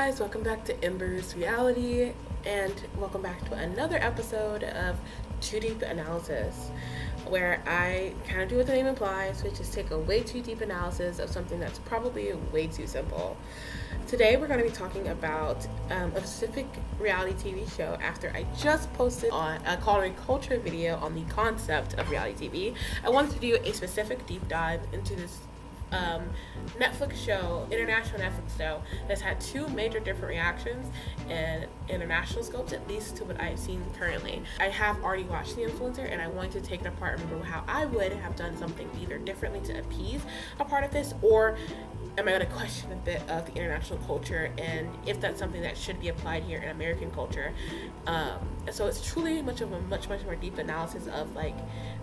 guys, welcome back to Ember's Reality, and welcome back to another episode of Too Deep Analysis, where I kind of do what the name implies, which is take a way too deep analysis of something that's probably way too simple. Today we're going to be talking about a specific reality TV show after I just posted on a culinary culture video on the concept of reality TV. I wanted to do a specific deep dive into this Netflix show, international Netflix show, that's had two major different reactions and international scopes, at least to what I've seen currently. I have already watched The Influencer, and I wanted to take it apart and remember how I would have done something either differently to appease a part of this, or am I going to question a bit of the international culture and if that's something that should be applied here in American culture. So it's truly much more deep analysis of like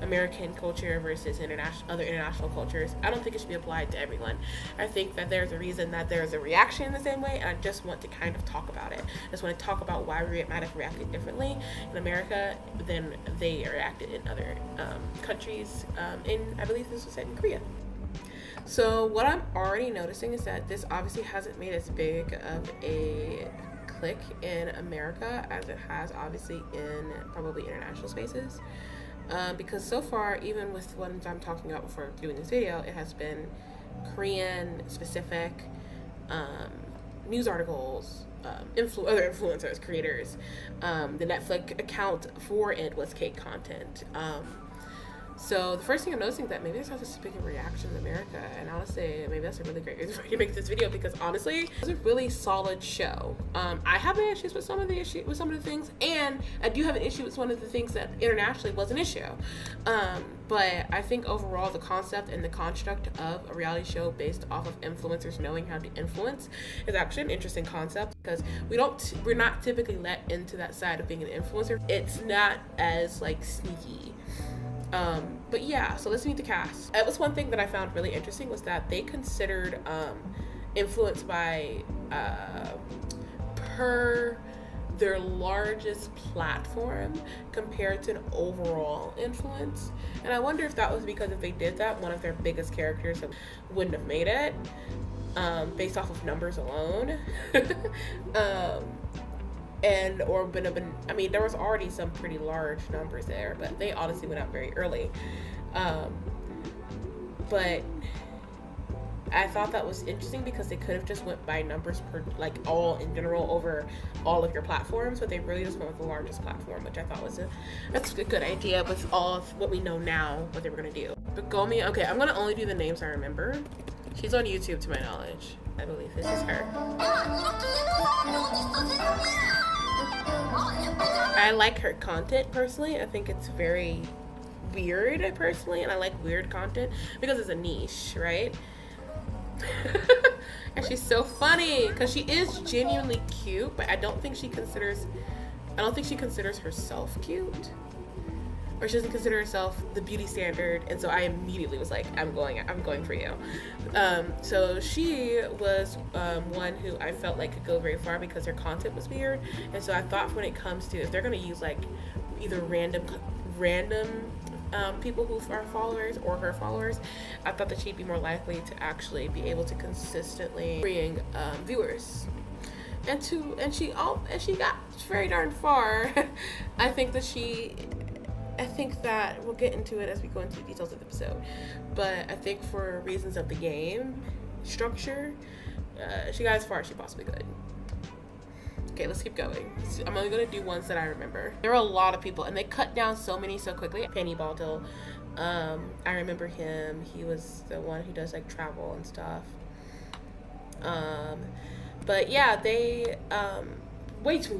American culture versus other international cultures. I don't think it should be applied to everyone. I think that there's a reason that there's a reaction in the same way, and I just want to kind of talk about it. I just want to talk about why we might have reacted differently in America than they reacted in other countries. I believe this was set in Korea. So what I'm already noticing is that this obviously hasn't made as big of a click in America as it has obviously in probably international spaces. Because so far, even with ones I'm talking about before doing this video, it has been Korean specific news articles, other influencers, creators. The Netflix account for it was cake content. So the first thing I'm noticing is that maybe there's not this big reaction in America, and honestly, maybe that's a really great reason for me to make this video, because honestly, it's a really solid show. I have issues with some of the things, and I do have an issue with one of the things that internationally was an issue. But I think overall the concept and the construct of a reality show based off of influencers knowing how to influence is actually an interesting concept, because we're not typically let into that side of being an influencer. It's not as like sneaky. But yeah, so let's meet the cast. That was one thing that I found really interesting, was that they considered influence by per their largest platform compared to an overall influence. And I wonder if that was because if they did that, one of their biggest characters wouldn't have made it based off of numbers alone. There was already some pretty large numbers there, but they honestly went out very early. But I thought that was interesting because they could have just went by numbers per, like, all in general over all of your platforms, but they really just went with the largest platform, which I thought that's a good idea with all of what we know now, what they were gonna do. But Gomi, okay, I'm gonna only do the names I remember. She's on YouTube to my knowledge. I believe this is her. I like her content personally. I think it's very weird personally, and I like weird content because it's a niche, right? And she's so funny because she is genuinely cute, but I don't think she considers herself cute, or she doesn't consider herself the beauty standard. And so I immediately was like, I'm going for you. So she was one who I felt like could go very far because her content was weird. And so I thought when it comes to, if they're going to use like either random people who are followers or her followers, I thought that she'd be more likely to actually be able to consistently bring viewers. And she got very darn far. I think that we'll get into it as we go into the details of the episode, but I think for reasons of the game structure, she got as far as she possibly could. Okay, let's keep going. I'm only gonna do ones that I remember. There were a lot of people, and they cut down so many so quickly. Penny Baldwin, I remember him. He was the one who does like travel and stuff. But yeah, they way too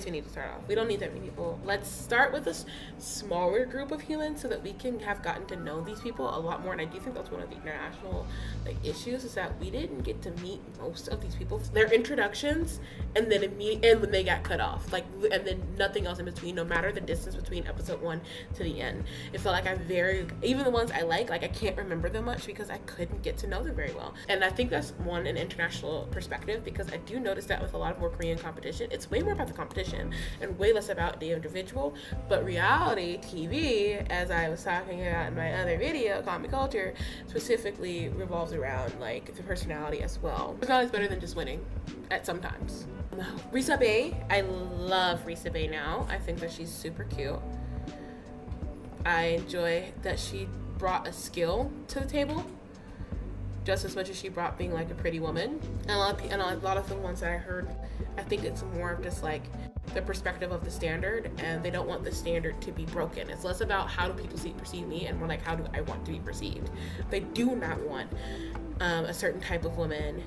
many to start off. We don't need that many people. Let's start with a smaller group of humans so that we can have gotten to know these people a lot more. And I do think that's one of the international issues, is that we didn't get to meet most of these people. Their introductions, and then when they got cut off, and then nothing else in between, no matter the distance between episode 1 to the end. It felt like even the ones I like I can't remember them much because I couldn't get to know them very well. And I think that's an international perspective, because I do notice that with a lot of more Korean competition, it's way more about the competition competition and way less about the individual. But reality TV, as I was talking about in my other video, Comic Culture, specifically revolves around like the personality as well. Personality is better than just winning at sometimes. Risa Bay, I love Risa Bay now. I think that she's super cute. I enjoy that she brought a skill to the table just as much as she brought being like a pretty woman. And a lot of the ones that I heard, I think it's more of just like the perspective of the standard, and they don't want the standard to be broken. It's less about how do people perceive me and more like how do I want to be perceived. They do not want a certain type of woman.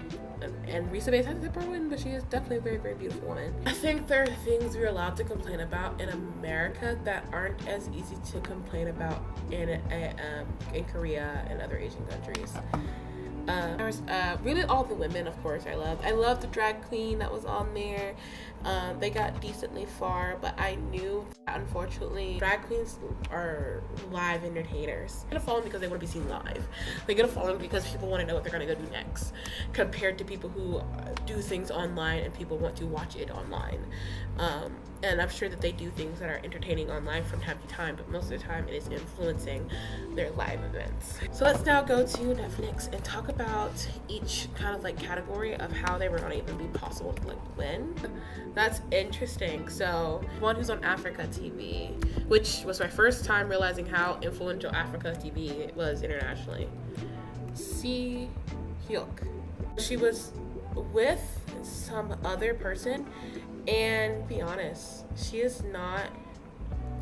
And Risa Bay is a type of woman, but she is definitely a very, very beautiful woman. I think there are things we're allowed to complain about in America that aren't as easy to complain about in Korea and other Asian countries. There's really all the women, of course, I love the drag queen that was on there. They got decently far, but I knew that unfortunately drag queens are live entertainers. They get a following because they want to be seen live. They get a following because people want to know what they're going to go do next, compared to people who do things online and people want to watch it online. And I'm sure that they do things that are entertaining online from time to time, but most of the time it is influencing their live events. So let's now go to Netflix and talk about each kind of like category of how they were going to even be possible to like win. That's interesting. So one who's on Africa TV, which was my first time realizing how influential Africa TV was internationally. Si Hyuk. She was with some other person, and be honest, she is not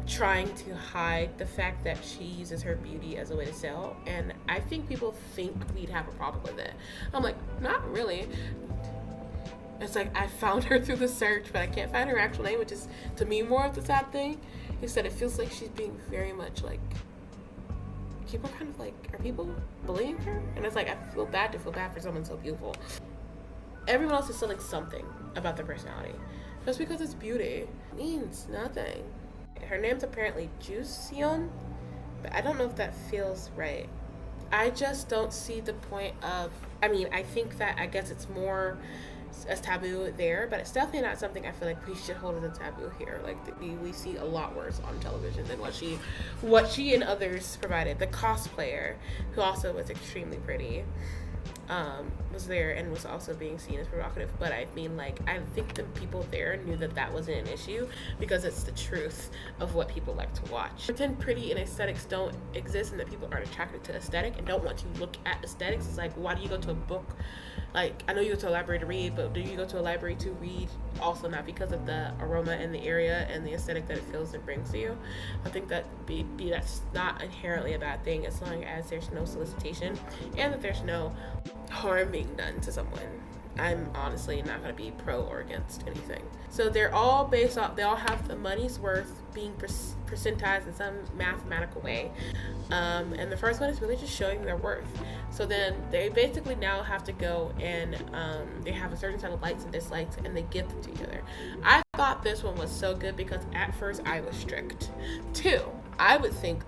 trying to hide the fact that she uses her beauty as a way to sell, and I think people think we'd have a problem with it. I'm like, not really. It's like I found her through the search, but I can't find her actual name, which is to me more of the sad thing. Is that it feels like she's being very much like, people kind of like, are people bullying her? And it's like, I feel bad for someone so beautiful. Everyone else is selling something about their personality. Just because it's beauty means nothing. Her name's apparently Juseon, but I don't know if that feels right. I just don't see the point of, I think that I guess it's more as taboo there, but it's definitely not something I feel like we should hold as a taboo here. Like we see a lot worse on television than what she and others provided. The cosplayer, who also was extremely pretty, was there and was also being seen as provocative, but I think the people there knew that that wasn't an issue because it's the truth of what people like to watch. Pretend pretty and aesthetics don't exist and that people aren't attracted to aesthetic and don't want to look at aesthetics. It's like, why do you go to a book? Like, I know you go to a library to read, but do you go to a library to read also not because of the aroma and the area and the aesthetic that it feels and brings to you? I think that that's not inherently a bad thing as long as there's no solicitation and that there's no harm being done to someone. I'm honestly not going to be pro or against anything. So they're all based off, they all have the money's worth being percentized in some mathematical way. And the first one is really just showing their worth. So then they basically now have to go and they have a certain set of likes and dislikes and they give them to each other. I thought this one was so good because at first I was strict. 2, I would think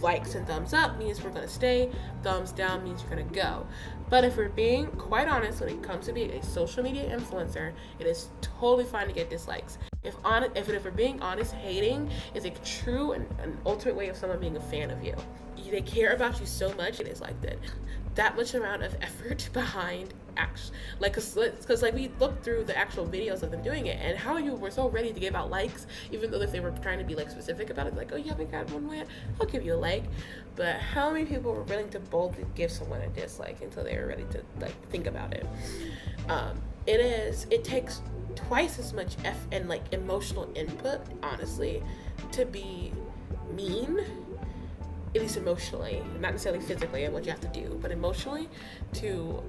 likes and thumbs up means we're going to stay, thumbs down means you're going to go. But if we're being quite honest, when it comes to being a social media influencer, it is totally fine to get dislikes. If we're being honest, hating is a true and an ultimate way of someone being a fan of you. They care about you so much, it is like that much amount of effort behind because we looked through the actual videos of them doing it and how you were so ready to give out likes, even though if they were trying to be like specific about it, like, oh, you haven't got one yet, I'll give you a like. But how many people were willing to boldly give someone a dislike until they were ready to like think about it? It takes twice as much and like emotional input, honestly, to be mean, at least emotionally, not necessarily physically and what you have to do, but emotionally, to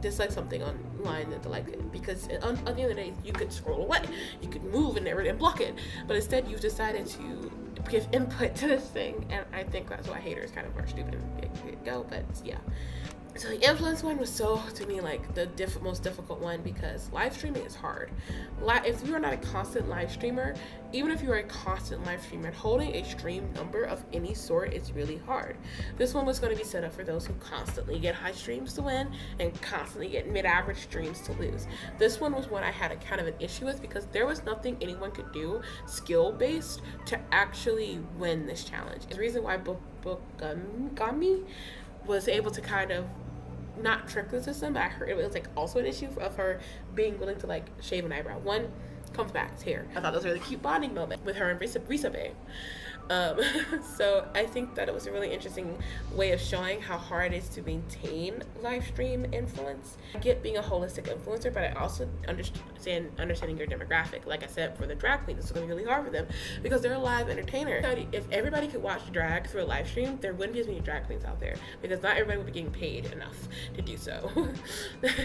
dislike something online and to like it. Because on the end of the day, you could scroll away, you could move and block it, but instead you've decided to give input to this thing, and I think that's why haters kind of are stupid and go. But yeah, So the influence one was so, to me, like the most difficult one, because live streaming is hard. If you are not a constant live streamer, even if you are a constant live streamer, holding a stream number of any sort is really hard. This one was going to be set up for those who constantly get high streams to win and constantly get mid-average streams to lose. This one was one I had a kind of an issue with, because there was nothing anyone could do skill-based to actually win this challenge. The reason why Bokami was able to kind of not trick the system, but I heard it was like also an issue of her being willing to like shave an eyebrow. One comes back to here. I thought that was a really cute bonding moment with her and Risa Bay. So I think that it was a really interesting way of showing how hard it is to maintain live stream influence. I get being a holistic influencer, but I also understanding your demographic. Like I said, for the drag queens, it's going to be really hard for them because they're a live entertainer. If everybody could watch drag through a live stream, there wouldn't be as many drag queens out there, because not everybody would be getting paid enough to do so.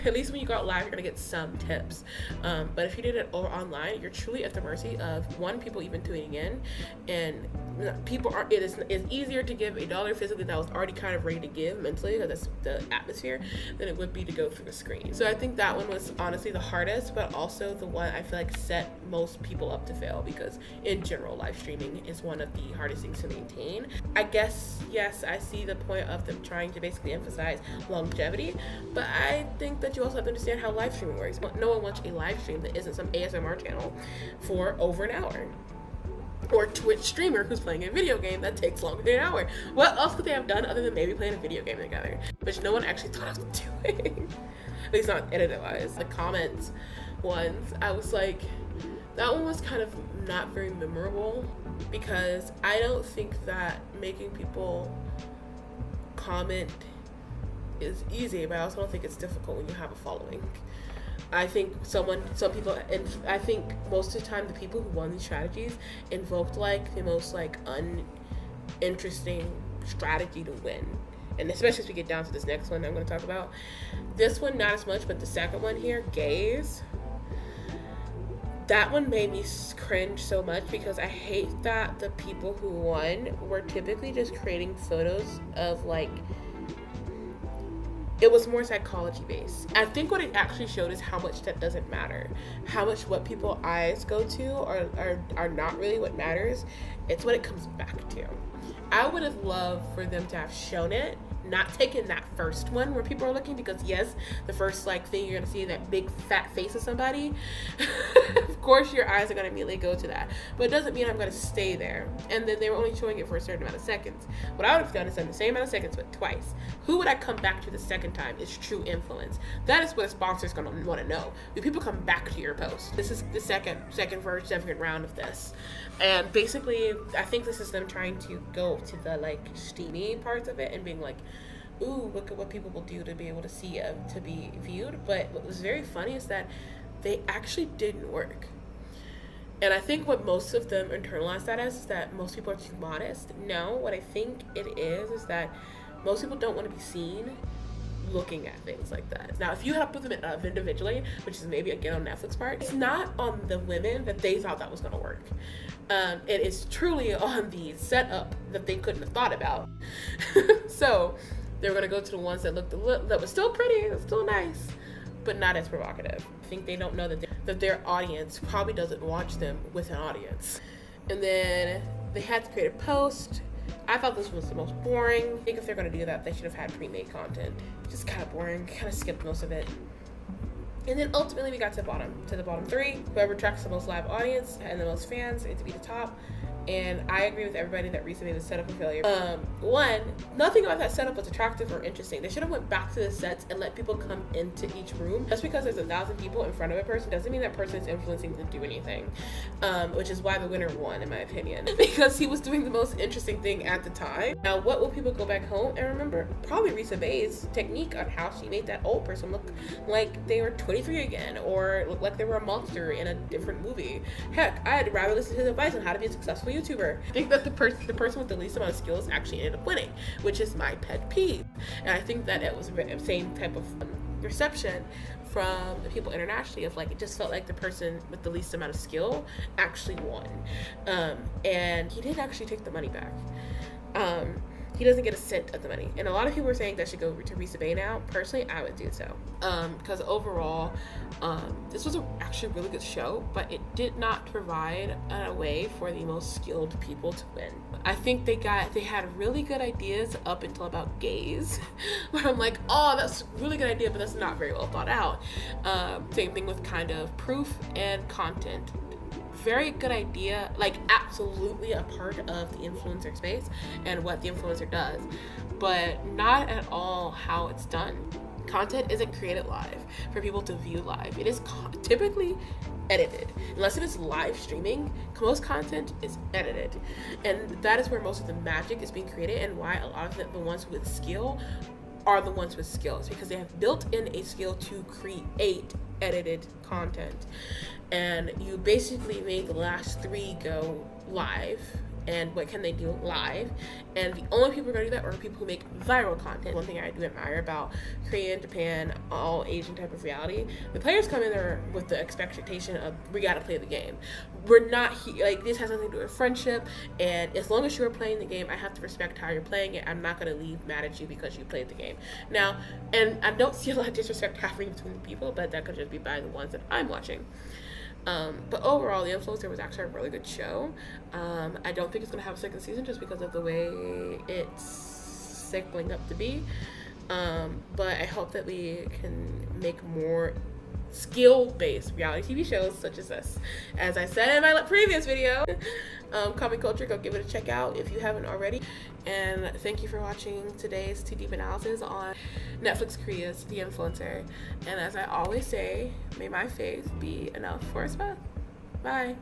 At least when you go out live, you're going to get some tips. But if you did it online, you're truly at the mercy of people even tuning in, and people are. It's easier to give $1 physically that was already kind of ready to give mentally, because that's the atmosphere, than it would be to go through the screen. So I think that one was honestly the hardest, but also the one I feel like set most people up to fail, because in general, live streaming is one of the hardest things to maintain. I guess, yes, I see the point of them trying to basically emphasize longevity, but I think that you also have to understand how live streaming works. No one wants a live stream that isn't some ASMR channel for over an hour, or Twitch streamer who's playing a video game that takes longer than an hour. What else could they have done other than maybe playing a video game together, which no one actually thought of doing, at least not edited wise. The comments ones, I was like, that one was kind of not very memorable, because I don't think that making people comment is easy, but I also don't think it's difficult when you have a following. I think some people, and I think most of the time the people who won these strategies invoked like the most like uninteresting strategy to win. And especially as we get down to this next one I'm going to talk about. This one not as much, but the second one here, gays. That one made me cringe so much, because I hate that the people who won were typically just creating photos of like, it was more psychology based. I think what it actually showed is how much that doesn't matter. How much what people's eyes go to are not really what matters. It's what it comes back to. I would have loved for them to have shown it, not taken that first one where people are looking, because yes, the first like thing you're gonna see that big fat face of somebody, of course your eyes are gonna immediately go to that, but it doesn't mean I'm gonna stay there. And then they were only showing it for a certain amount of seconds. What I would have done is done the same amount of seconds but twice. Who would I come back to the second time is true influence. That is what a sponsor is gonna want to know. Do people come back to your post? This is the second round of this, and basically I think this is them trying to go to the like steamy parts of it and being like, ooh, look at what people will do to be able to see, to be viewed. But what was very funny is that they actually didn't work. And I think what most of them internalize that as is that most people are too modest. No, what I think it is that most people don't want to be seen looking at things like that. Now, if you have put them up individually, which is maybe again on Netflix part, it's not on the women that they thought that was going to work. It is truly on the setup that they couldn't have thought about. So they were going to go to the ones that that was still pretty, still nice, but not as provocative. I think they don't know that their audience probably doesn't watch them with an audience. And then they had to create a post. I thought this was the most boring. I think if they're going to do that, they should have had pre-made content. Just kind of boring, kind of skipped most of it. And then ultimately we got to the bottom three. Whoever attracts the most live audience and the most fans gets to be the top. And I agree with everybody that Risa Bay was set up for failure. One, nothing about that setup was attractive or interesting. They should have went back to the sets and let people come into each room. Just because there's 1,000 people in front of a person doesn't mean that person is influencing them to do anything. Which is why the winner won, in my opinion. Because he was doing the most interesting thing at the time. Now, what will people go back home and remember? Probably Risa Bay's technique on how she made that old person look like they were 23 again, or look like they were a monster in a different movie. Heck, I'd rather listen to his advice on how to be a successful YouTuber. I think that the person with the least amount of skills actually ended up winning, which is my pet peeve. And I think that it was the same type of reception from the people internationally of like, it just felt like the person with the least amount of skill actually won. And he did actually take the money back. he doesn't get a cent of the money. And a lot of people are saying that should go to Risa Bay now. Personally, I would do so. Because overall, this was actually a really good show, but it did not provide a way for the most skilled people to win. I think they had really good ideas up until about gays, where I'm like, oh, that's a really good idea, but that's not very well thought out. Same thing with kind of proof and content. Very good idea, like absolutely a part of the influencer space and what the influencer does, but not at all how it's done. Content isn't created live for people to view live. It is typically edited. Unless it is live streaming, most content is edited. And that is where most of the magic is being created, and why a lot of the ones with skill are the ones with skills, because they have built in a skill to create edited content. And you basically made the last 3 go live. And what can they do live? And the only people who are going to do that are people who make viral content. One thing I do admire about Korean, Japan, all Asian type of reality, the players come in there with the expectation of, we got to play the game. We're not like, this has nothing to do with friendship, and as long as you're playing the game, I have to respect how you're playing it. I'm not going to leave mad at you because you played the game. Now, and I don't see a lot of disrespect happening between the people, but that could just be by the ones that I'm watching. But overall, The Influencer was actually a really good show. I don't think it's going to have a second season just because of the way it's cycling up to be. But I hope that we can make more skill-based reality TV shows such as this. As I said in my previous video, Comic Culture, go give it a check out if you haven't already. And thank you for watching today's Too Deep analysis on Netflix Korea's The Influencer. And as I always say, may my faith be enough for us both. Bye.